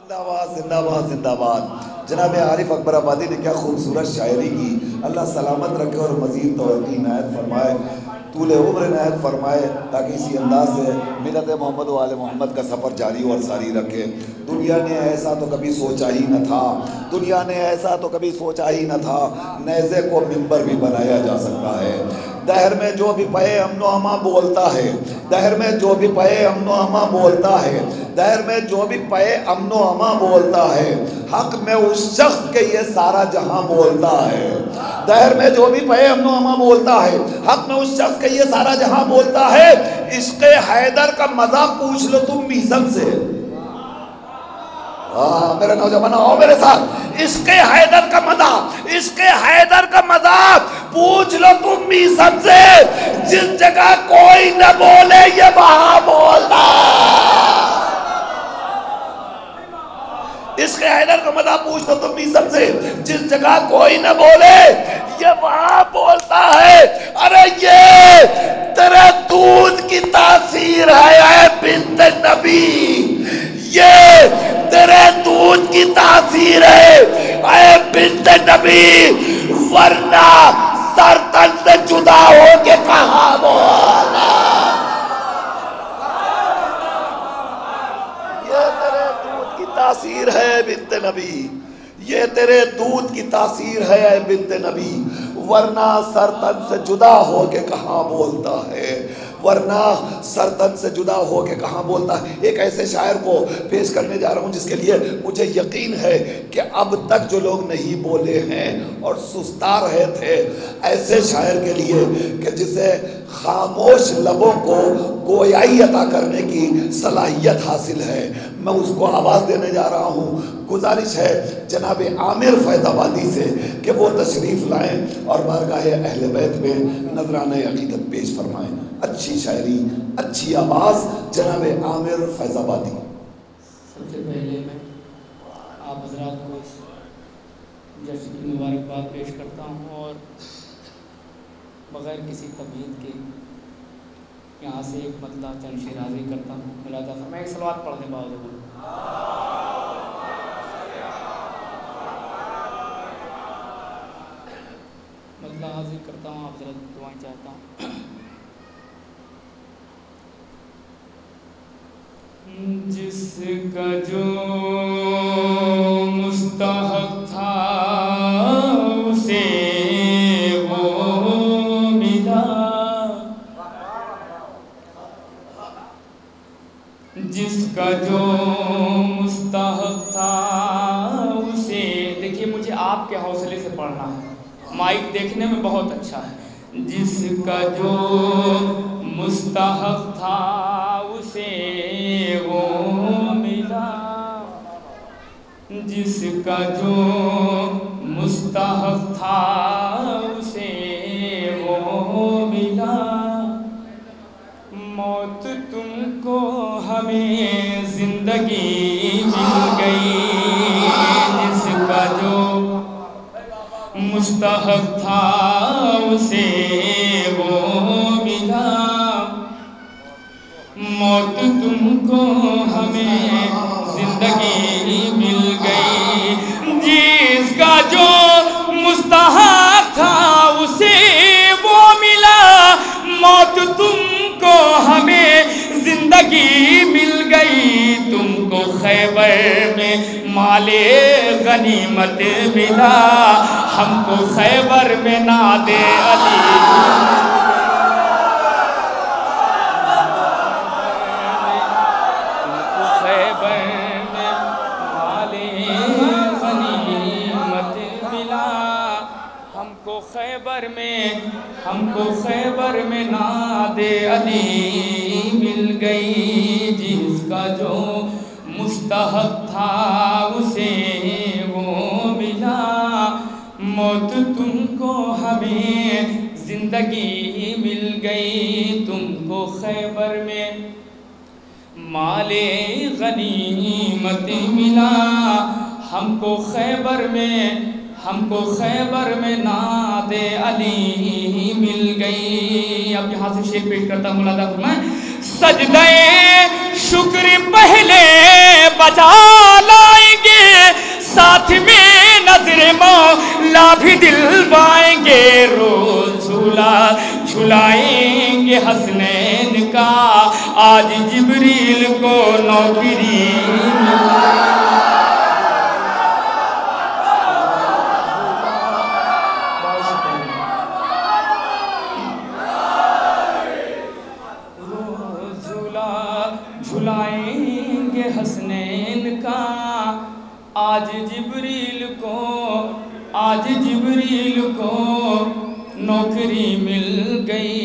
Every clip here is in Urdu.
زندہ باد زندہ باد زندہ باد۔ جناب عارف اکبر آبادی نے کیا خوبصورت شاعری کی، اللہ سلامت رکھے اور مزید توفیق عنایت فرمائے، طول عمر عنایت فرمائے، تاکہ اسی انداز سے ملت محمد و آل محمد کا سفر جاری اور ساری رکھے۔ دنیا نے ایسا تو کبھی سوچا ہی نہ تھا، دنیا نے ایسا تو کبھی سوچا ہی نہ تھا، نیزے کو منبر بھی بنایا جا سکتا ہے۔ دہر میں جو بھی پائے امن و امان بولتا ہے، دہر میں جو بھی پائے امن و امان بولتا ہے، دہر میں جو بھی پائے امن و امان بولتا ہے، حق میں اس شخص کے یہ سارا جہاں بولتا ہے۔ دہر میں جو بھی پائے امن و امان بولتا ہے، حق میں اس شخص کے یہ سارا جہاں بولتا ہے۔ عشق حیدر کا مزہ پوچھ لو تم میزم سے۔ میرے نوجوان آؤ میرے ساتھ، عشق حیدر کا مزہ، عشق حیدر کا مزہ پوچھ لو تم میزم سے، جس جگہ کوئی نہ بولے یہ وہاں بولتا۔ عشق حیدر کا مزہ پوچھ لو تم میزم سے، جس جگہ کوئی نہ بولے یہ وہاں بولتا ہے۔ ارے یہ تیرے دودھ کی تاثیر ہے اے بنت نبی، یہ تیرے دودھ کی تاثیر ہے اے بنت نبی، ورنہ سر تن سے جدا ہو کے کہاں بولا۔ یہ تیرے دودھ کی تاثیر ہے اے بنت نبی، یہ تیرے دودھ کی تاثیر ہے اے بنت نبی، ورنہ سر تن سے جدا ہو کے کہاں بولتا ہے، ورنہ سر تن سے جدا ہو کے کہاں بولتا ہے۔ ایک ایسے شاعر کو پیش کرنے جا رہا ہوں جس کے لیے مجھے یقین ہے کہ اب تک جو لوگ نہیں بولے ہیں اور سستا رہے تھے، ایسے شاعر کے لیے کہ جسے خاموش لبوں کو گویائی عطا کرنے کی صلاحیت حاصل ہے، میں اس کو آواز دینے جا رہا ہوں۔ گزارش ہے جناب عامر فیض آبادی سے کہ وہ تشریف لائیں اور بارگاہ اہل بیت میں نذرانہ عقیدت پیش فرمائیں۔ اچھی شاعری، اچھی آواز، جناب عامر فیض آبادی۔ سب سے پہلے میں آپ حضرات کو جشن کی مبارکباد پیش کرتا ہوں اور بغیر کسی تمہید کے یہاں سے ایک مطلع چند شعر حاضر کرتا ہوں۔ ملاحظہ فرمائیں، ایک صلوات پڑھ دیں باوجود مطلع حاضر کرتا ہوں، آپ حضرات دعائیں چاہتا ہوں۔ جس کا جو مستحق تھا اسے وہ ملا، جس کا جو مستحق تھا اسے، دیکھیے مجھے آپ کے حوصلے سے پڑھنا ہے، مائک دیکھنے میں بہت اچھا ہے۔ جس کا جو مستحق تھا اسے وہ ملا، جس کا جو مستحق تھا اسے وہ ملا، موت تم کو ہمیں زندگی مل گئی، جس کا جو مستحق تھا اسے وہ ملا، موت تم کو ہمیں زندگی مل گئی، جس کا جو مستحق تھا اسے وہ ملا، موت تم کو ہمیں زندگی مل گئی، تم کو خیبر میں مال غنیمت ملا، ہم کو خیبر میں ناد علی، ہم کو خیبر میں ناد علی مل گئی، جس کا جو مستحق تھا اسے وہ ملا، موت تم کو ہمیں زندگی مل گئی، تم کو خیبر میں مال غنیمت ملا، ہم کو خیبر میں ناد علی مل گئی۔ اب یہاں سے شعر پیش کرتا ہوں، ملاحظہ فرمائیں، سجدہ شکر پہلے بجا لائے آج جبریل کو نوکری مل گئی.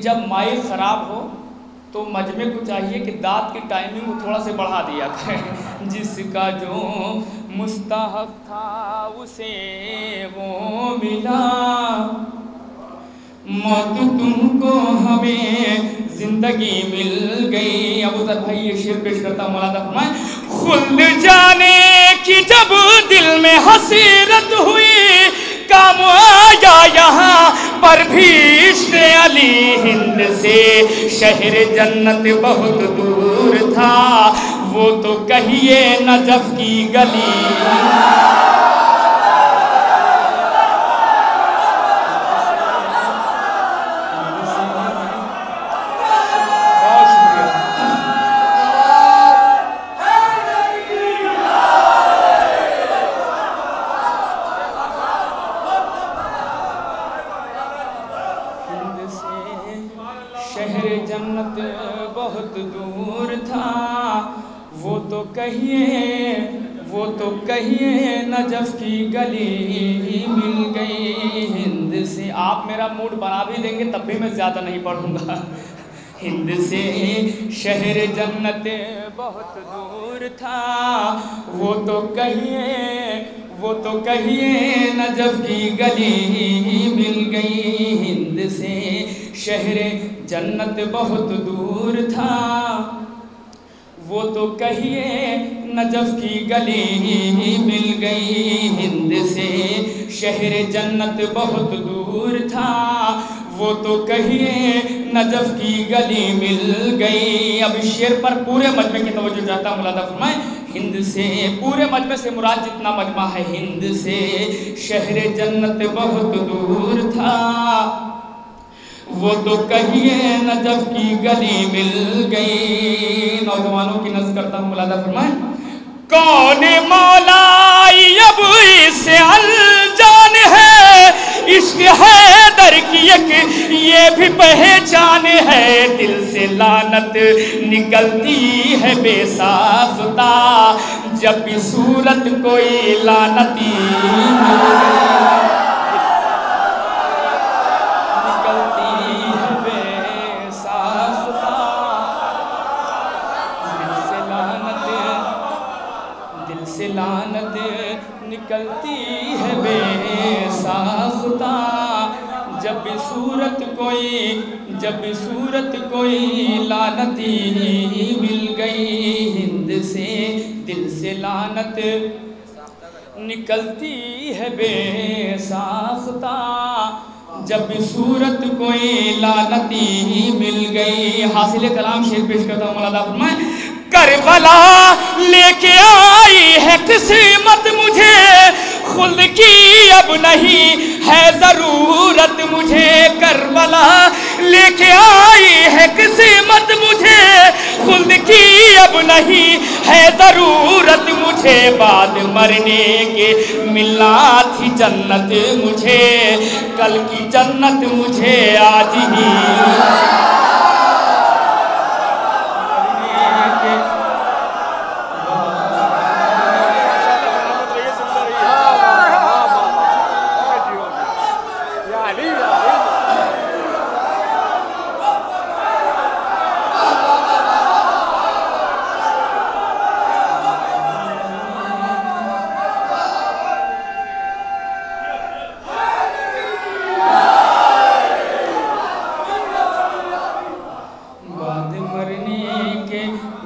جب مائک خراب ہو تو مجمع کو چاہیے کہ داد کی ٹائمنگ کو تھوڑا سے بڑھا دیا کریں. جس کا جو مستحق تھا اسے وہ ملا, موت تم کو ہمیں زندگی مل گئی. ابو ذر بھائی یہ شعر پیش کرتا مولانا فرمائے, خلد جانے کی جب دل میں حسرت ہوئی, کام آیا یہاں پر بھی عشق علی ہند سے. شہر جنت بہت دور تھا وہ تو کہیے نجف کی گلی. شہر جنت بہت دور تھا وہ تو کہیے نجف کی گلی مل گئی ہند سے. آپ میرا موڈ بنا بھی دیں گے تب بھی میں زیادہ نہیں پڑھوں گا. ہند سے شہر جنت بہت دور تھا وہ تو کہیے نجف کی گلی مل گئی. ہند سے شہر جنت بہت دور تھا وہ تو کہیے نجف کی گلی مل گئی. ہند سے شہر جنت بہت دور تھا وہ تو کہیے نجف کی گلی مل گئی. اب اس شعر پر پورے مجمع کی توجہ چاہتا ہوں. مولانا فرمائے ہند سے, پورے مجمع سے مراد جتنا مجمع ہے, ہند سے شہر جنت بہت دور تھا وہ تو کہیے نجف کی گلی مل گئی. نوجوانوں کی نظر کرتا ہوں. مولانا فرمائے, کون مولا اب اس الجان ہے, عشق حیدر کی ایک یہ بھی پہچان ہے. دل سے لعنت نکلتی ہے بے ساختہ جب بھی صورت کوئی لعنتی لعنت نکلتی ہے بے ساختہ جب بھی صورت کوئی لعنتی مل گئی. ہند سے دل سے لعنت نکلتی ہے بے ساختہ جب بھی صورت کوئی لعنتی مل گئی. حاصل کلام شعر پیش کرتا ہوں. مولانا فرمائے, کربلا لے کے آئی ہے قسمت مجھے, خلد کی اب نہیں ہے ضرورت مجھے. کربلا لے کے آئی ہے قسمت مجھے, خلد کی اب نہیں ہے ضرورت مجھے. بعد مرنے کے ملنا تھی جنت مجھے, کل کی جنت مجھے آج ہی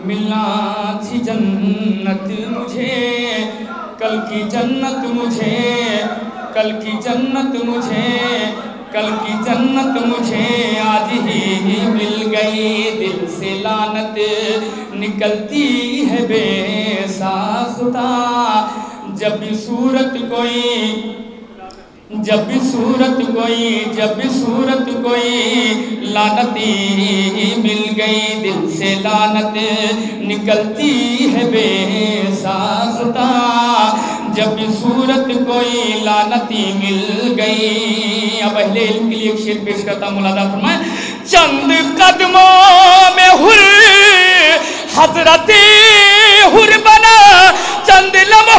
ملنا تھی جنت مجھے, کل کی جنت مجھے, کل کی جنت مجھے, کل کی جنت مجھے آج ہی مل گئی. دل سے لعنت نکلتی ہے بے ساختہ جب بھی صورت کوئی لعنتی مل گئی. دل سے لعنت نکلتی ہے بے ساختہ جب بھی صورت کوئی لعنتی مل گئی. اب اہل علم کے لیے ایک شعر پیش کرتا ہوں. مولانا فرمائے, چند قدموں میں حضرت حر بنا, چند لمحوں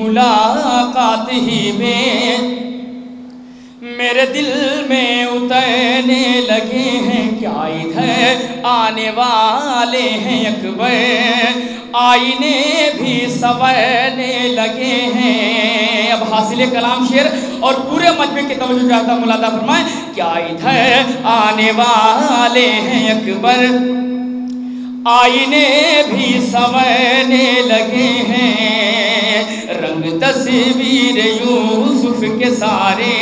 ملاقات ہی میں میرے دل میں اترنے لگے ہیں، کیا ادھر آنے والے ہیں اکبر، آئینے بھی سنورنے لگے ہیں۔ اب حاصل کلام شعر اور پورے مجمع کی توجہ چاہتا ہوں، ملاحظہ فرمائیں، کیا ادھر آنے والے ہیں اکبر، آئینے بھی سنورنے لگے ہیں، رنگ تصویر یوسف کے سارے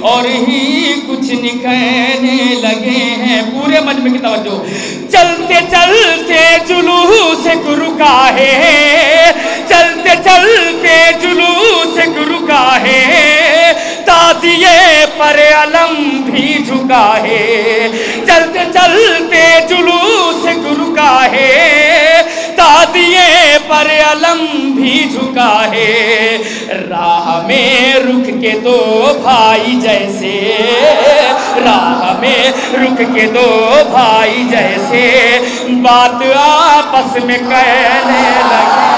اور ہی کچھ نکھرنے لگے ہیں۔ پورے مجمع کی توجہ، چلتے چلتے جلوس رکا ہے، چلتے چلتے جلوس رکا ہے، تازیے پر علم بھی جھکا ہے، چلتے چلتے جلوس رکا ہے، تازیے پر علم بھی جھکا ہے، راہ میں رک کے دو بھائی جیسے، راہ میں رک کے دو بھائی جیسے بات آپس میں کہنے لگے۔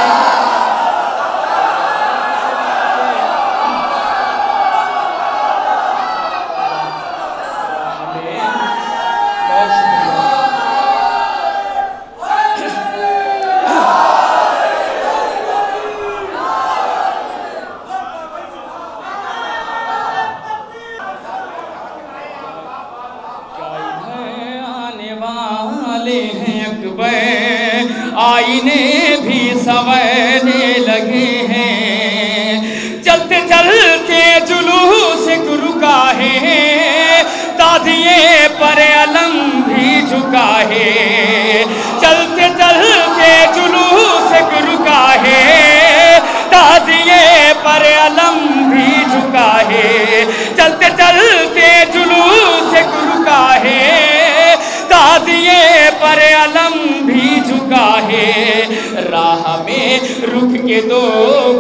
آئینے بھی سنورنے لگے ہیں، چلتے چلتے جلوس رکا ہے، تازیے پر علم بھی جھکا ہے، چلتے چلتے جلوس رکا ہے، تازیے پر علم بھی جھکا ہے، چلتے چلتے جلوس رکا ہے، تازیے پر علم بھی جھکا ہے، راہ میں رک کے دو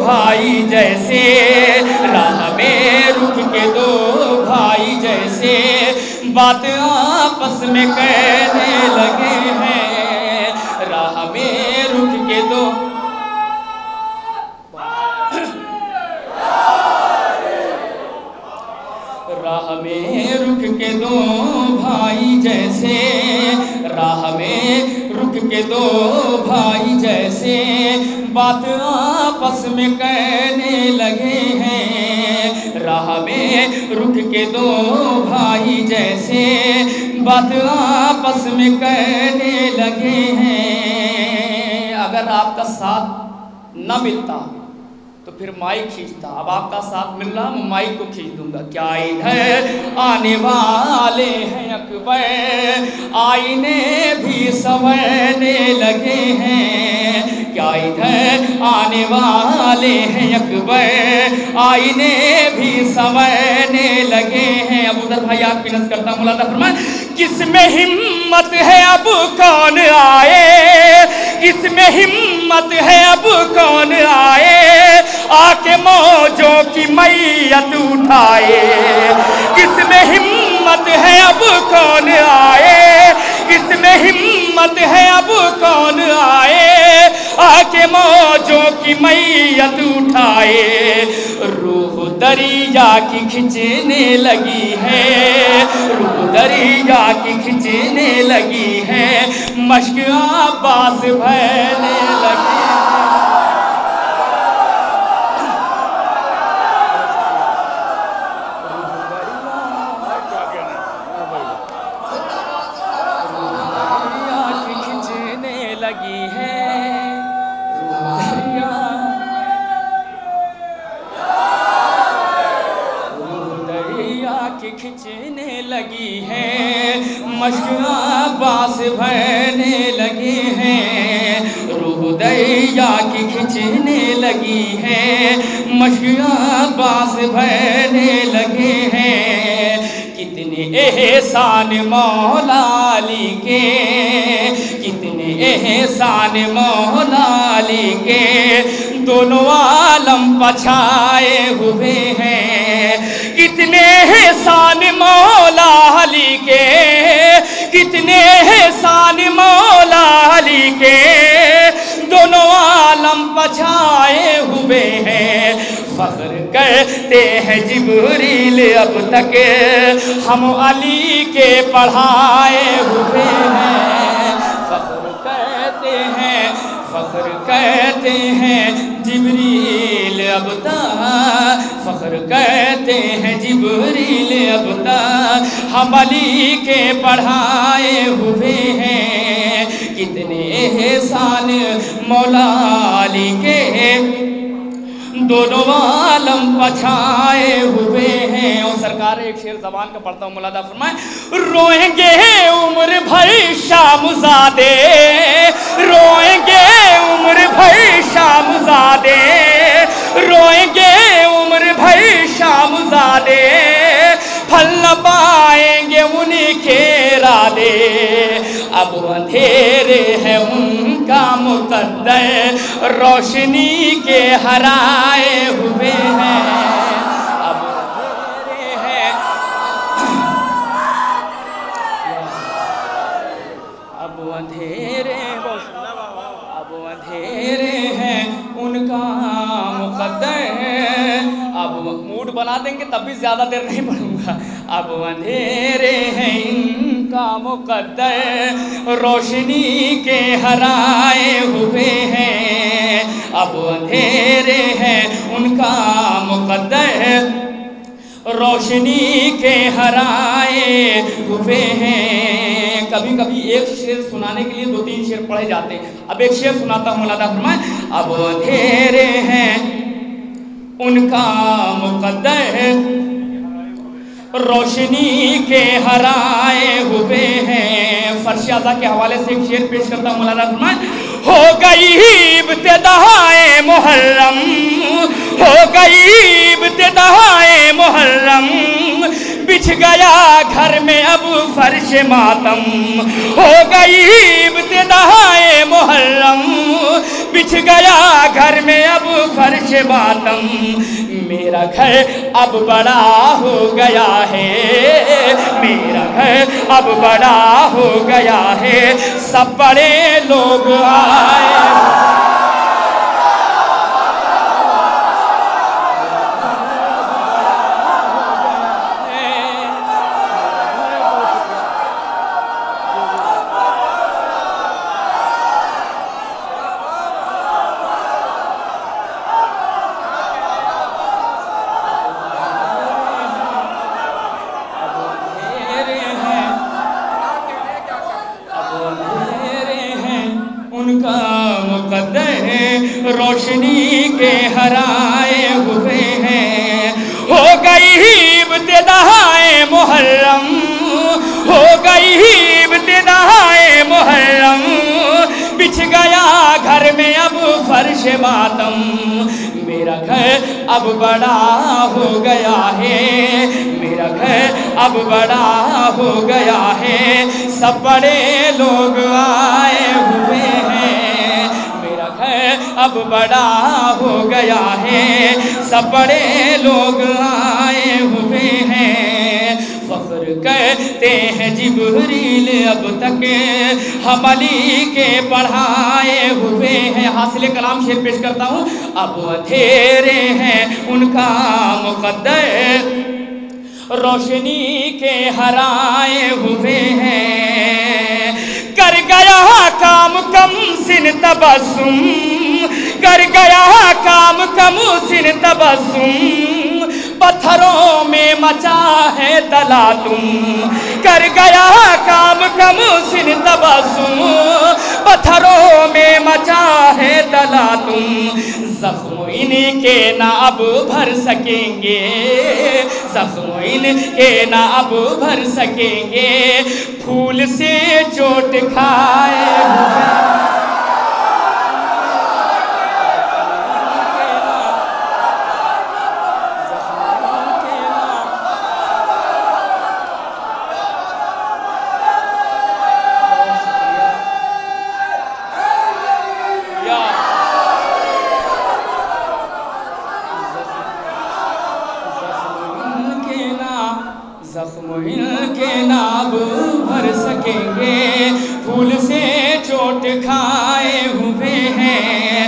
بھائی جیسے، راہ میں رک کے دو بھائی جیسے بات آپس میں کہنے لگے ہیں، راہ میں رک کے دو راہ میں رک کے دو بھائی جیسے، راہ میں رک کے دو بھائی جیسے بات آپس میں کہنے لگے ہیں، راہ میں رک کے دو بھائی جیسے بات آپس میں کہنے لگے ہیں۔ اگر آپ کا ساتھ نہ ملتا تو پھر مائک کھینچتا، اب آپ کا ساتھ مل رہا، میں مائک کو کھینچ دوں گا۔ کیا ادھر آنے والے ہیں اکبر، آئینے بھی سنورنے لگے ہیں، کیا ادھر آنے والے ہیں اکبر، آئینے بھی سنورنے لگے ہیں۔ اب ادھر بھائی آپ کی نظر کرتا ہوں، ملاحظہ فرمائیں، کس میں ہمت ہے اب کون آئے، کس میں ہمت ہے اب کون آئے، آ کے موجوں کی میت اٹھائے، کس میں ہمت ہے اب کون آئے، کس میں ہمت ہے اب کون آئے، آ کے موجوں کی میت اٹھائے، روح دریا کی کھنچنے لگی ہے، روح دریا کی کھنچنے لگی ہے، مشک عباس بہنے لگی۔ کھنچنے لگی ہے، مشک عباس بہنے لگے ہیں، روح دریا کی کھنچنے لگی ہے، مشک عباس بہنے لگے ہیں، کتنے احسان مولا علی کے، کتنے احسان مولا علی کے، دونوں عالم پچھائے ہوئے ہیں، کتنے احسان مولا علی کے، کتنے احسان مولا علی کے، دونوں عالم پچھائے ہوئے ہیں، فخر کرتے ہیں جبریل اب تک ہم علی کے پڑھائے ہوئے ہیں، فخر کہتے ہیں جبریل اب تک، فخر کہتے ہیں جبریل اب تک ہم علی کے پڑھائے ہوئے ہیں، کتنے احسان مولا علی کے دونوں عالم پچھائے ہوئے ہیں۔ اور سرکار ایک شعر زبان کا پڑھتا ہوں، مولانا فرمائے روئیں گے عمر بھر شام زادے، روئیں گے عمر بھر شام زادے، روئیں گے عمر بھر شام زادے، پھل نہ پائیں گے ان کے ارادے، اب اندھیرے ہے ان کا مقدر روشنی کے ہرائے ہوئے ہیں، اب اندھیرے ہیں، اب اندھیرے ہیں ان کا مقدر، اب موڈ بنا دیں گے تب بھی زیادہ دیر نہیں پڑھوں گا، اب اندھیرے ہیں ان کا مقدر روشنی کے ہرائے ہوئے ہیں، اب اندھیرے ہیں ان کا مقدر روشنی کے ہرائے ہوئے ہیں۔ کبھی کبھی ایک شعر سنانے کے لیے 2-3 شعر پڑھے جاتے ہیں، اب ایک شعر سناتا ہوں، مولانا فرمائے اب اندھیرے ہیں ان کا مقدر روشنی کے ہرائے ہوئے ہیں۔ فرش اعضا کے حوالے سے ایک شعر پیش کرتا ہوں، مولانا فرمائے ہو گئی ابتدائے محرم، ہو گئی ابتدائے محرم، بچھ گیا گھر میں اب فرش ماتم، ہو گئی ابتدائے محرم، بچھ گیا گھر میں اب فرش ماتم، میرا گھر اب بڑا ہو گیا ہے، میرا گھر اب بڑا ہو گیا ہے، سب بڑے لوگ آئے، روشنی کے ہرائے ہوئے ہیں، ہو گئی ابتدائے محرم، ہو گئی ابتدائے محرم، بچھ گیا گھر میں اب فرش ماتم، میرا گھر اب بڑا ہو گیا ہے، میرا گھر اب بڑا ہو گیا ہے، سب بڑے لوگ آئے ہوئے ہیں، اب بڑا ہو گیا ہے، سب بڑے لوگ آئے ہوئے ہیں، فخر کرتے ہیں جبریل اب تک ہم علی کے پڑھائے ہوئے ہیں۔ حاصل کلام شعر پیش کرتا ہوں، اب اندھیرے ہیں ان کا مقدر روشنی کے ہرائے ہوئے ہیں، کر گیا کام کم سن تبسم، کر گیا کام کم سن تبسم، پتھروں میں مچا ہے تلاطم، کر گیا کام کم سن تبسم، پتھروں میں مچا ہے تلاطم، زخم ان کے نہ اب بھر سکیں گے، زخم ان کے نہ اب بھر سکیں گے، پھول سے چوٹ کھائے ہوئے، زخم ان کے ناب بھر سکیں گے، پھول سے چوٹ کھائے ہوئے ہیں،